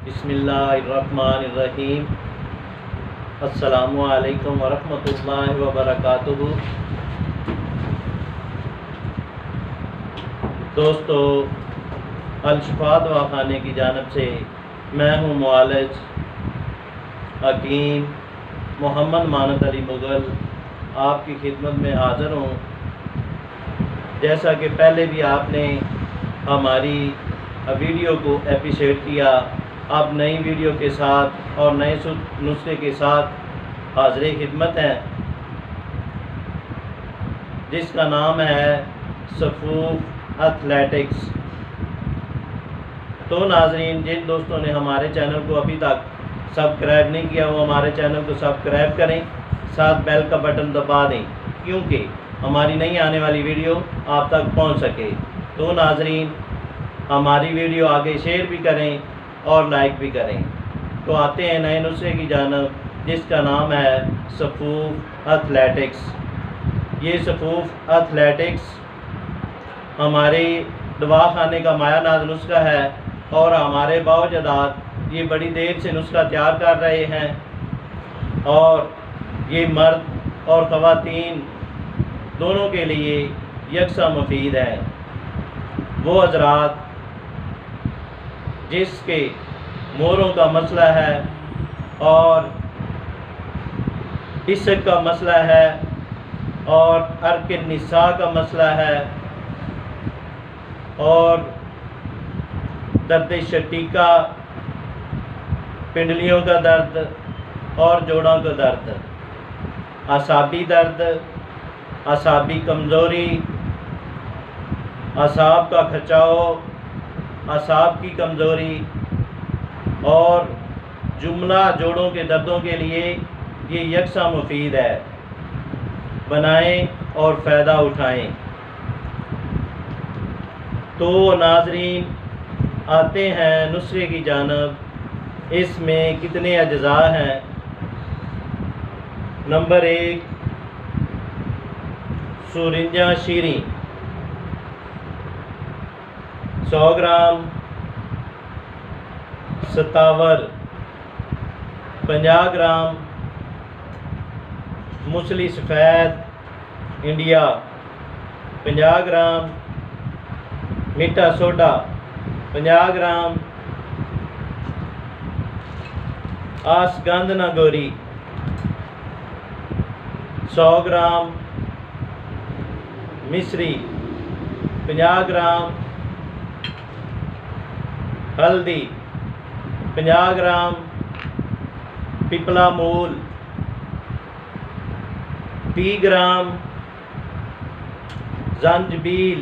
बिस्मिल्लाहिर्रहमानिर्रहीम। अस्सलामु अलैकुम वरहमतुल्लाहि वबरकातुहू। दोस्तों, अल-शिफा दवाखाने की जानिब से मैं हूँ मुआलिज हकीम मोहम्मद मानत अली मुग़ल आपकी खिदमत में हाज़िर हूँ। जैसा कि पहले भी आपने हमारी वीडियो को एप्रिशिएट किया, अब नई वीडियो के साथ और नए नुस्खे के साथ हाज़िर खिदमत हैं, जिसका नाम है सफूफ एथलेटिक्स। तो नाज़रीन, जिन दोस्तों ने हमारे चैनल को अभी तक सब्सक्राइब नहीं किया वो हमारे चैनल को सब्सक्राइब करें, साथ बेल का बटन दबा दें क्योंकि हमारी नई आने वाली वीडियो आप तक पहुंच सके। तो नाज़रीन, हमारी वीडियो आगे शेयर भी करें और लाइक भी करें। तो आते हैं नए नुस्खे की जानिब, जिसका नाम है सफूफ एथलेटिक्स। ये सफूफ एथलेटिक्स हमारे दवाखाने का मायानाज़ नुस्खा है और हमारे बावजदाद ये बड़ी देर से नुस्खा तैयार कर रहे हैं और ये मर्द और ख़वातीन दोनों के लिए यकसा मुफीद है। वो हज़रात जिसके मोरों का मसला है और इश्क का मसला है और अर्क निसा का मसला है और दर्द शकीका, पिंडलियों का दर्द और जोड़ों का दर्द, असाबी दर्द, असाबी कमज़ोरी, असाब का खिंचाव, असाब की कमज़ोरी और जुमला जोड़ों के दर्दों के लिए ये यकसा मुफीद है। बनाएं और फ़ायदा उठाएं। तो नाज़रीन, आते हैं नुस्खे की जानिब। इसमें कितने अज्ज़ा हैं। नंबर 1, सूरंजा शीरी 100 ग्राम, सतावर 50 ग्राम, मूसली सफ़ेद इंडिया 50 ग्राम, मीठा सोडा 50 ग्राम, आसगंध नागौरी 100 ग्राम, मिश्री 50 ग्राम, हल्दी 50 ग्राम, पिपला मूल 30 ग्राम, जंजबील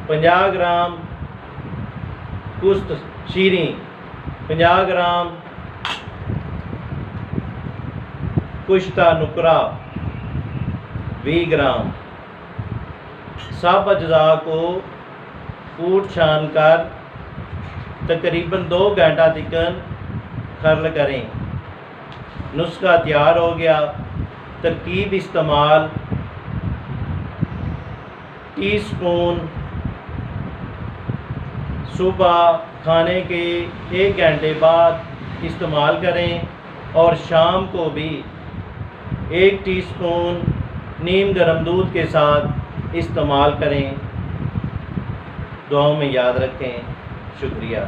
50 ग्राम, कुश्त शीरी 50 ग्राम, कुश्ता नुकरा 20 ग्राम। सब अज्जा को कूट छान कर तकरीबन 2 घंटा तक खर्ल करें। नुस्खा तैयार हो गया। तरकीब इस्तेमाल: टीस्पून सुबह खाने के 1 घंटे बाद इस्तेमाल करें और शाम को भी 1 टीस्पून नीम गर्म दूध के साथ इस्तेमाल करें। दुआओं में याद रखें। शुक्रिया।